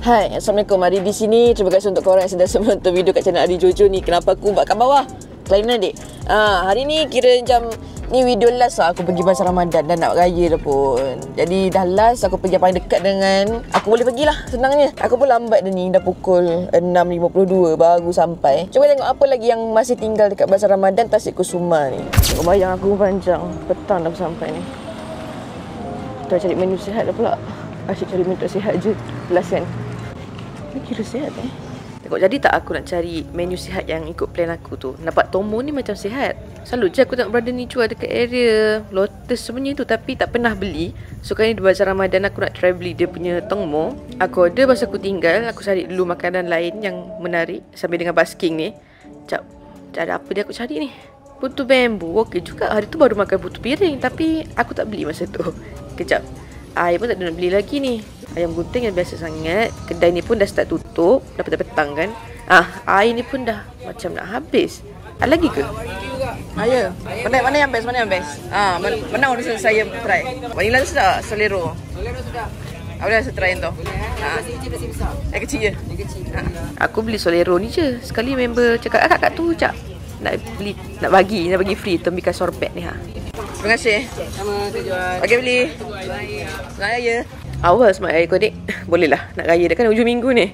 Hai, Assalamualaikum. Hari di sini, terima kasih untuk korang yang sedang menonton video kat channel Adi Jojo ni. Kenapa aku buat kat bawah? Kelainan dek. Hari ni kira macam ni video last lah aku pergi Bazar Ramadan dan nak raya dah pun. Jadi dah last aku pergi paling dekat dengan aku boleh pergilah senangnya. Aku pun lambat dah ni, dah pukul 6.52 baru sampai. Cuba tengok apa lagi yang masih tinggal dekat Bazar Ramadan Tasik Kusuma ni. Tengok bayang aku panjang. Petang dah sampai ni. Kita cari menu sihat dah pula. Asyik cari menu sihat je. Last kan. Ni kira sihat Tengok jadi tak aku nak cari menu sihat yang ikut plan aku tu. Nampak Tomo ni macam sihat. Selalu je aku tengok brother ni jual dekat area Lotus sebenarnya tu, tapi tak pernah beli. So kali ni di Bazar Ramadan aku nak try beli dia punya Tomo. Aku order, lepas aku tinggal. Aku cari dulu makanan lain yang menarik sambil dengan basking ni. Sekejap, ada apa dia aku cari ni? Putu bambu. Okey juga, hari tu baru makan putu piring, tapi aku tak beli masa tu. Kejap, air pun tak ada nak beli lagi ni. Ayam gunting yang biasa sangat. Kedai ni pun dah start tutup. Dah petang-petang kan. Air ni pun dah macam nak habis. Ada lagi ke? Ya. Mana yang best? Mana yang best? Mana orang saya try? Vanilla tu sedap. Solero. Solero sedap. Aku dah try yang tu. Nasi besar. Yang kecil je? Yang kecil. Aku beli Solero ni je. Sekali member cakap, kakak tu cak nak beli, nak bagi free tembikan sorbet ni Terima kasih. Sama tujuan. Okey beli. Selamat raya. Awal semak raya kau dek. Boleh lah nak raya dah kan hujung minggu ni.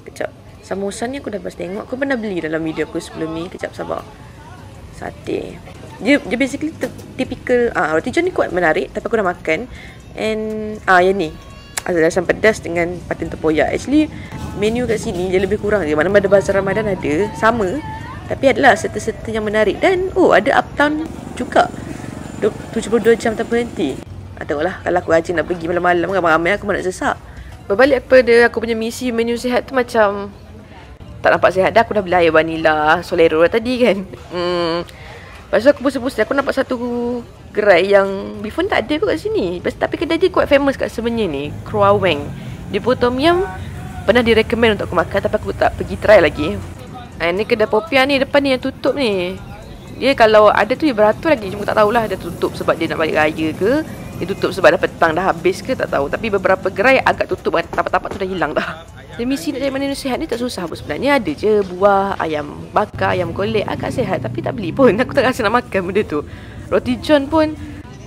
Kejap. Samosa ni aku dah lepas tengok. Aku pernah beli dalam video aku sebelum ni. Kejap sabar. Sate. Dia basically typical. Roti john ni kuat menarik. Tapi aku dah makan. And yang ni ada asam pedas dengan patin tempoyak. Actually menu kat sini dia lebih kurang je. Mana-mana Bazar Ramadan ada. Sama. Tapi adalah serta-serta yang menarik. Dan ada uptown juga. 72 jam tak berhenti. Tengoklah kalau aku rajin nak pergi malam-malam ramai-ramai aku nak sesak. Berbalik kepada aku punya misi menu sihat tu macam tak nampak sihat dah. Aku dah beli air vanilla Solero tadi kan. Lepas tu aku pusing-pusing aku nampak satu gerai yang before tak ada kot kat sini. Tapi kedai dia quite famous kat sebenarnya ni, Kraweng. Dia pun tom yum pernah direkomend untuk aku makan tapi aku tak pergi try lagi. Ni kedai Popia ni depan ni yang tutup ni. Dia kalau ada tu dia beratur lagi. Cuma tak tahulah dia tutup sebab dia nak balik raya ke, dia tutup sebab dah petang dah habis ke, tak tahu. Tapi beberapa gerai agak tutup, tapak-tapak tu dah hilang dah. Dia misi nak cari makanan sihat ni tak susah pun sebenarnya. Ada je buah, ayam bakar, ayam golek, agak sihat. Tapi tak beli pun, aku tak rasa nak makan benda tu. Roti john pun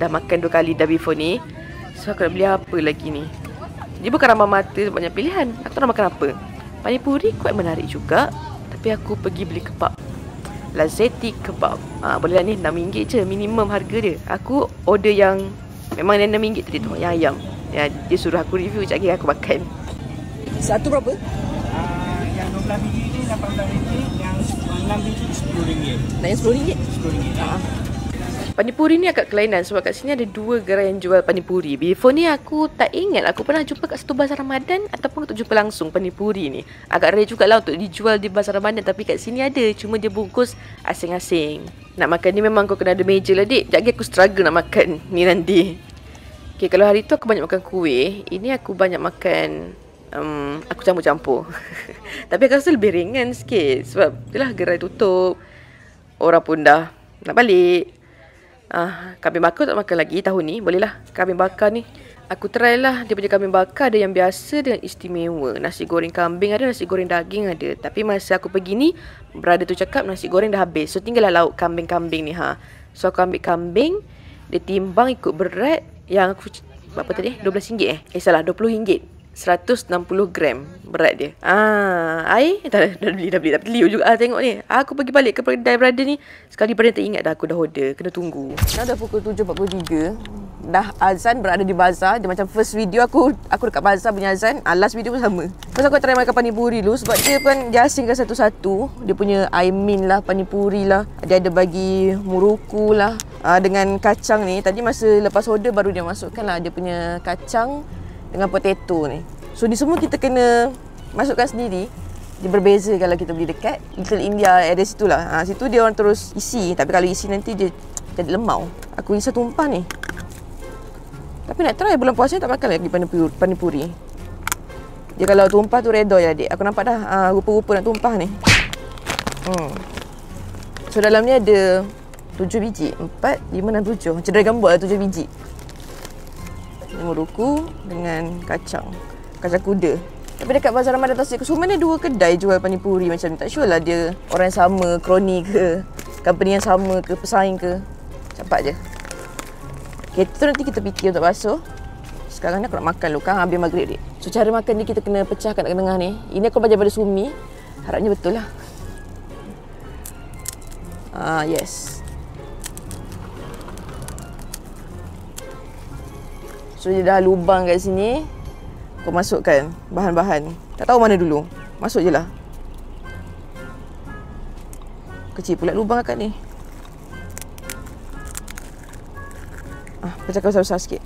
dah makan 2 kali dah before ni. So aku nak beli apa lagi ni? Dia bukan ramah mata banyak pilihan. Aku tak nak makan apa. Panipuri quite menarik juga. Tapi aku pergi beli kebab Lazeti kebab. Boleh lah ni, RM6 je minimum harga dia. Aku order yang memang RM6 tadi tu, yang ayam. Dia suruh aku review, sekejap lagi aku makan. Satu berapa? Yang 12 biji ni RM18, yang 6 biji RM10. Nak yang RM10? RM10. Panipuri ni agak kelainan sebab kat sini ada 2 gerai yang jual panipuri. Before ni aku tak ingat aku pernah jumpa kat satu Bazar Ramadan ataupun untuk jumpa langsung panipuri ni. Agak rare jugalah untuk dijual di Bazar Ramadan, tapi kat sini ada. Cuma dia bungkus asing-asing. Nak makan ni memang kau kena ada meja lah dik. Sekejap lagi aku struggle nak makan ni nanti. Okay, kalau hari tu aku banyak makan kuih. Ini aku banyak makan aku campur-campur. Tapi aku rasa lebih ringan sikit sebab yelah gerai tutup. Orang pun dah nak balik. Kambing bakar tak makan lagi tahun ni. Boleh lah kambing bakar ni. Aku try lah dia punya kambing bakar. Ada yang biasa dengan istimewa. Nasi goreng kambing ada, nasi goreng daging ada. Tapi masa aku pergi ni, brother tu cakap nasi goreng dah habis. So tinggallah lauk kambing-kambing ni So aku ambil kambing. Dia timbang ikut berat. Yang aku berapa tadi? RM12 salah, RM20. 160 gram berat dia. Air dah beli. Tapi liu juga tengok ni. Aku pergi balik ke kedai brother ni. Sekali brother teringat dah aku dah order. Kena tunggu. Dah pukul 7.43. Dah azan berada di bazar. Dia macam first video aku dekat bazar punya azan. Last video pun sama. Lepas aku try makan panipuri dulu. Sebab dia pun dia asingkan satu-satu. Dia punya air mint lah, panipuri lah. Dia ada bagi muruku lah. Dengan kacang ni. Tadi masa lepas order baru dia masukkan lah. Dia punya kacang dengan potato ni. So ni semua kita kena masukkan sendiri. Dia berbeza kalau kita beli dekat Little India, ada situ lah. Situ dia orang terus isi. Tapi kalau isi nanti dia jadi lemau. Aku isi tumpah ni. Tapi nak try bulan puasa tak makan lagi panipuri. Dia kalau tumpah tu redha je adik. Aku nampak dah rupa-rupa nak tumpah ni. So dalam ni ada 7 biji. 4, 5 dan 7. Macam Dragon Ball lah 7 biji. Muruku dengan kacang kuda. Tapi dekat Bazar Ramadan Tasik Kusuman ni 2 kedai jual panipuri macam ni. Tak sure lah dia orang yang sama, kroni ke, company yang sama ke, pesaing ke. Campak je. Okay, tu nanti kita fikir untuk basuh. Sekarang ni aku nak makan dulu kan, habis maghrib ni. So cara makan ni kita kena pecahkan kat tengah ni. Ini aku belajar pada Sumi. Harapnya betul lah. Yes. So dia dah lubang kat sini. Kau masukkan bahan-bahan. Tak tahu mana dulu. Masuk je lah. Kecil pula lubang kat ni. Pecahkan besar-besar sikit.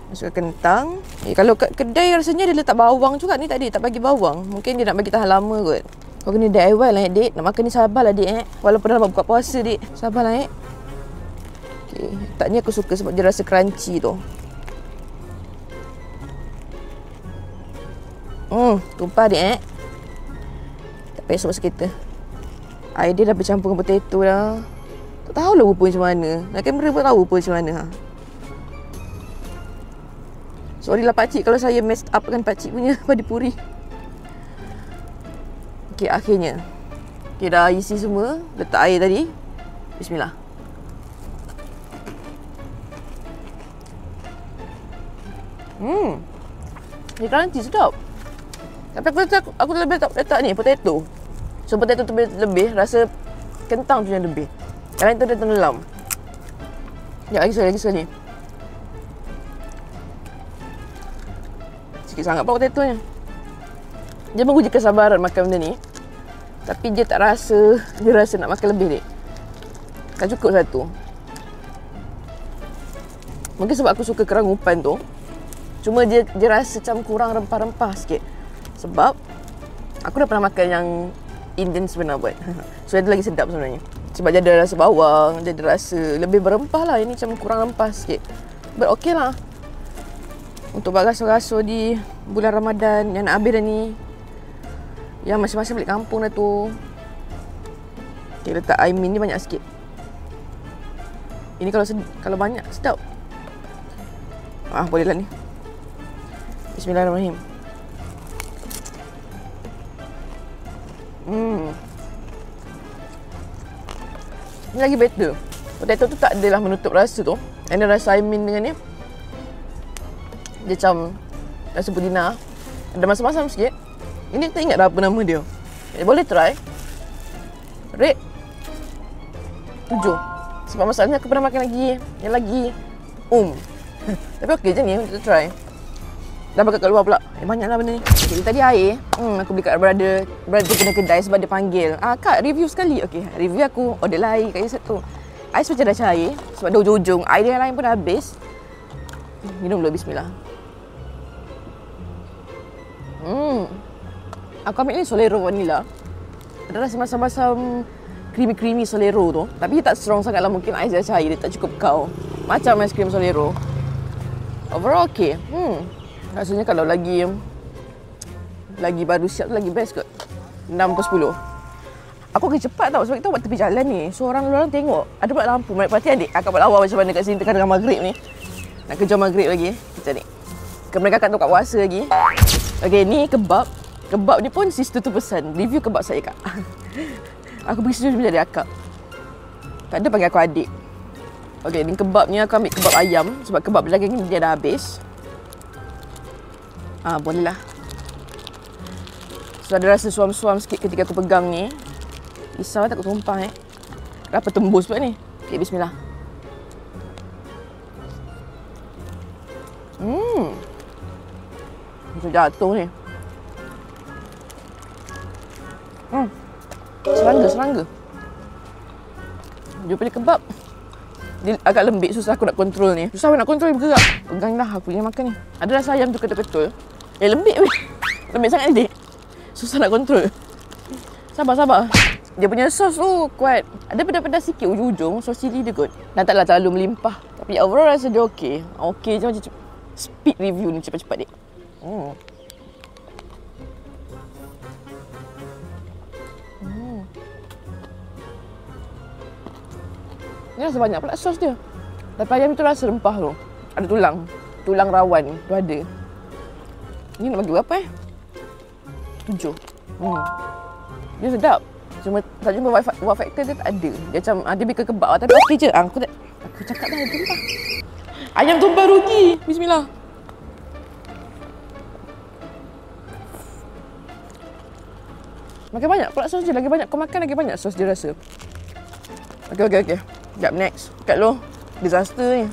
Masukkan kentang. Kalau kat kedai rasanya dia letak bawang juga ni tadi. Tak bagi bawang. Mungkin dia nak bagi tahan lama kot. Kau kena DIY lah Dek. Nak makan ni sabarlah Dek. Walaupun dah lama buka puasa Dek. Sabarlah Dek. Okay. Tak ni aku suka sebab dia rasa crunchy tu. Tumpah Dek. Tak payah sebab sekitar. Air dia dah bercampur dengan potato dah. Tak tahulah rupa macam mana. Nak kamera pun tahu rupa macam mana. Sorry lah pakcik kalau saya messed up kan pakcik punya panipuri. Okay, akhirnya. Okay, dah isi semua. Letak air tadi. Bismillah. Dia crunchy sedap. Tapi aku letak ni potato. So potato tu lebih, rasa kentang tu yang lebih. Yang lain tu dia tenggelam. Ya, lagi sekali. Sikit sangat pula potato-nya. Dia menguji kesabaran makan benda ni. Tapi dia tak rasa, dia rasa nak makan lebih Dek. Tak cukup satu. Mungkin sebab aku suka kerangupan tu. Cuma dia rasa macam kurang rempah-rempah sikit. Sebab aku dah pernah makan yang Indian sebenar buat. So dia lagi sedap sebenarnya. Sebab dia ada rasa bawang, dia ada rasa lebih berempah lah. Ini macam kurang rempah sikit. But okay lah. Untuk buat rasuh-rasuh di bulan Ramadan yang nak habis dah ni. Yang masing-masing balik kampung dah tu. Okay, letak air min ni banyak sikit. Ini kalau banyak sedap. Boleh lah ni. Bismillahirrahmanirrahim. Ini lagi better. Potato tu tak adalah menutup rasa tu. Ini rasa air min dengan ni. Dia macam rasa pudina. Ada masam-masam sikit. Ini tak ingat dah apa nama dia. Boleh try. Rate 7. Sebab masalahnya aku pernah makan lagi yang lagi tapi okey je ni untuk try. Dah bakal kat luar pula. Banyaklah benda ni. Okay, tadi air. Aku beli kat brother tu kena kedai sebab dia panggil. Kak review sekali. Okey, review aku order lah air kat satu. Air macam dah cair sebab dah ujung-ujung. Air yang lain pun dah habis. Minum dulu, bismillah. Aku ambil ni Solero vanilla. Ada rasa masam-masam creamy Solero tu. Tapi tak strong sangat lah. Mungkin ais dah cair, dia tak cukup kau. Macam ais krim Solero. Overall okay. Rasanya kalau lagi baru siap tu lagi best kot. 6 ke 10. Aku akan cepat tau sebab kita buat tepi jalan ni. So orang tengok. Ada pula lampu. Mereka perhatian adik. Akak buat lawa macam mana kat sini tengah maghrib ni. Nak kejar maghrib lagi. Kita ni. Mereka akan tukar puasa lagi. Okay, ni kebab. Kebab ni pun sister tu pesan. Review kebab saya kak. Aku pergi sini bila dia akak. Tak ada panggil aku adik. Okay, ni kebab ni aku ambil kebab ayam. Sebab kebab belakang ni dia dah habis. Boleh lah. So ada rasa suam-suam sikit ketika aku pegang ni. Risau tak aku tumpah Kenapa tembus pula ni? Okay, bismillah. Macam jatuh ni. Serangga. Dia punya kebab. Dia agak lembik, susah aku nak kontrol ni. Susah aku nak kontrol, bergerak. Pegang dah aku yang makan ni. Ada rasa ayam tu ketul-ketul. Lembik weh. Lembik sangat ni. Susah nak kontrol. Sabar. Dia punya sos tu kuat. Ada pedas-pedas sikit ujung-ujung. Sos cili dia kot. Dan taklah terlalu melimpah. Tapi overall rasa dia okey. Okey je macam speed review ni cepat-cepat dek. Ni rasa banyak pula sos dia. Tapi ayam tu rasa rempah tu. Ada tulang. Tulang rawan tu ada. Ni nak bagi berapa 7. Dia sedap. Cuma tak jumpa wow factor dia tak ada. Dia macam ada bika kebab tapi okey je. Aku cakap dah tumpah. Ayam tumpah rugi. Bismillah. Makan banyak pula sos je. Lagi banyak kau makan lagi banyak sos dia rasa. Okey. Sekejap next. Kat lo. Disaster ni.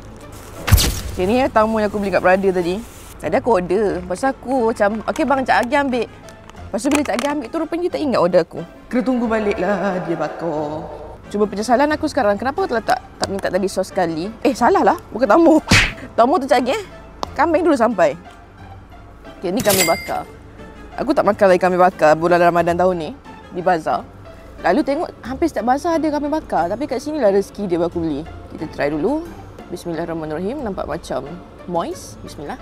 Okay, ni tamu yang aku beli kat Prada tadi. Tadi aku order. Pasal aku macam, okey bang, Cak Agi ambil. Lepas tu bila Cak Agi ambil tu, rupanya dia tak ingat order aku. Kena tunggu balik lah dia bakar. Cuba penyesalan aku sekarang. Kenapa aku tak minta tadi sos sekali? Salah lah. Bukan tamu. Tamu tu Cak Agi Kambing dulu sampai. Okay, ni kambing bakar. Aku tak makan lagi kambing bakar bulan Ramadan tahun ni. Di bazar. Lalu tengok hampir setiap bazar ada kambing bakar. Tapi kat sini lah rezeki dia aku beli. Kita try dulu. Bismillahirrahmanirrahim. Nampak macam moist. Bismillah.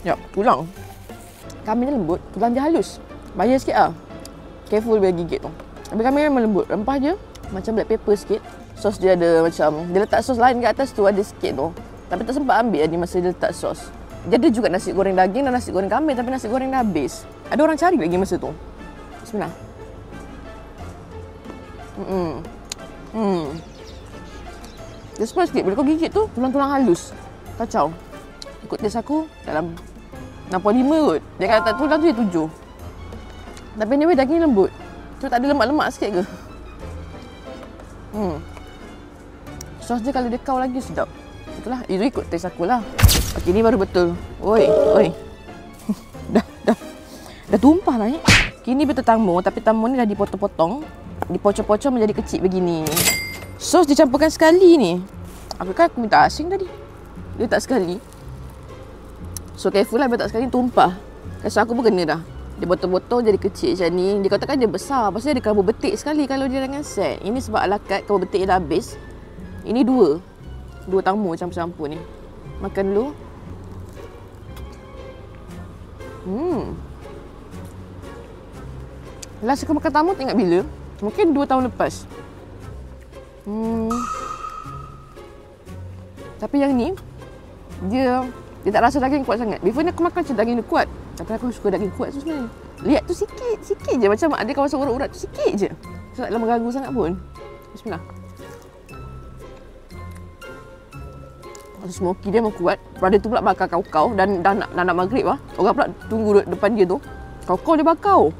Ya, tulang. Kambing dia lembut. Tulang dia halus. Bahaya sikit lah. Careful bila gigit tu. Tapi kambing dia memang lembut. Rempah dia macam black pepper sikit. Sos dia ada macam, dia letak sos lain kat atas tu ada sikit tu. Tapi tak sempat ambil ni masa dia letak sos. Dia ada juga nasi goreng daging dan nasi goreng kambing, tapi nasi goreng dah habis. Ada orang cari lagi masa tu. Bismillah. Dia spice sikit. Bila kau gigit tu, tulang-tulang halus. Kacau. Ikut test aku, dalam 65 kot. Dia kata tulang tu dia 7. Tapi anyway, daging lembut. Tu tak ada lemak-lemak sikit ke? Sos dia kalau dia kau lagi sedap. Itulah, itu ikut test aku lah. Okey, ni baru betul. Oi. dah tumpah lah ni. Kini betul tamu, tapi tamu ni dah dipotong-potong. Dipocong-pocong menjadi kecil begini. Sos dicampurkan sekali ni. Aku minta asing tadi. Dia tak sekali. So careful lah, bila tak sekali tumpah. Kasi aku pun kena dah. Dia botol-botol jadi kecil macam ni. Dia katakan dia besar. Pasal dia ada karbo betik sekali kalau dia dengan set. Ini sebab ala kad karbo betik dah habis. Ini dua tamu campur-campur ni. Makan dulu. Last aku makan tamu tak ingat bila. Mungkin 2 tahun lepas. Tapi yang ni dia tak rasa daging kuat sangat. Before ni aku makan macam daging dia kuat. Tapi aku suka daging kuat tu sebenarnya. Lihat tu sikit je. Macam ada kawasan urat-urat tu sikit je. So tak mengganggu sangat pun. Bismillah. Rasa smoky dia memang kuat. Prada tu pula bakar kau-kau dan dah nak maghrib lah. Orang pula tunggu depan dia tu. Kau-kau dia bakar.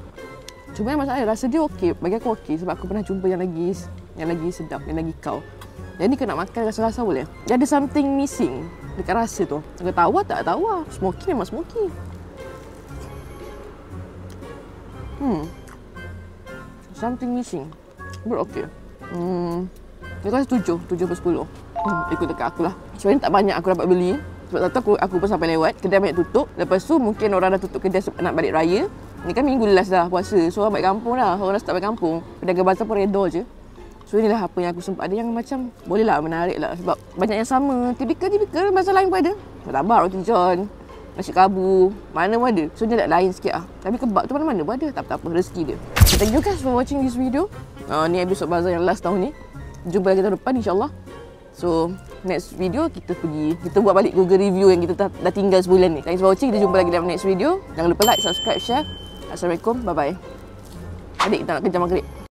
Cuma yang masalah rasa dia okey. Bagi aku okey sebab aku pernah jumpa yang lagi sedap, yang lagi kau. Yang ni kena makan rasa-rasa boleh. Dia ada something missing dekat rasa tu. Dia tawa tak tawa. Smoky memang smoky. Something missing. But okey. Dia rasa 7 per 10. Ikut dekat aku lah. Sebenarnya tak banyak aku dapat beli. Sebab tu aku pun sampai lewat. Kedai banyak tutup. Lepas tu mungkin orang dah tutup kedai sebab nak balik raya. Ni kan minggu last dah puasa. So orang balik kampung dah. Orang dah start balik kampung. Pedagang bazar pun redor je. So inilah apa yang aku sempat. Ada yang macam boleh lah, menarik lah. Sebab banyak yang sama. Tipikal bazar lain pun ada. Martabak, roti john, nasi kabu. Mana pun ada. So dia lain sikit lah. Tapi kebab tu mana-mana pun ada. Tak apa, rezeki dia. So, thank you guys for watching this video. Ni episode bazar yang last tahun ni. Jumpa lagi tahun depan insyaAllah. So next video kita buat balik Google review yang kita dah tinggal sebulan ni. Thanks for watching. Kita jumpa lagi dalam next video. Jangan lupa like, subscribe, share. Assalamualaikum. Bye bye. Adik kita nak kerja maghrib.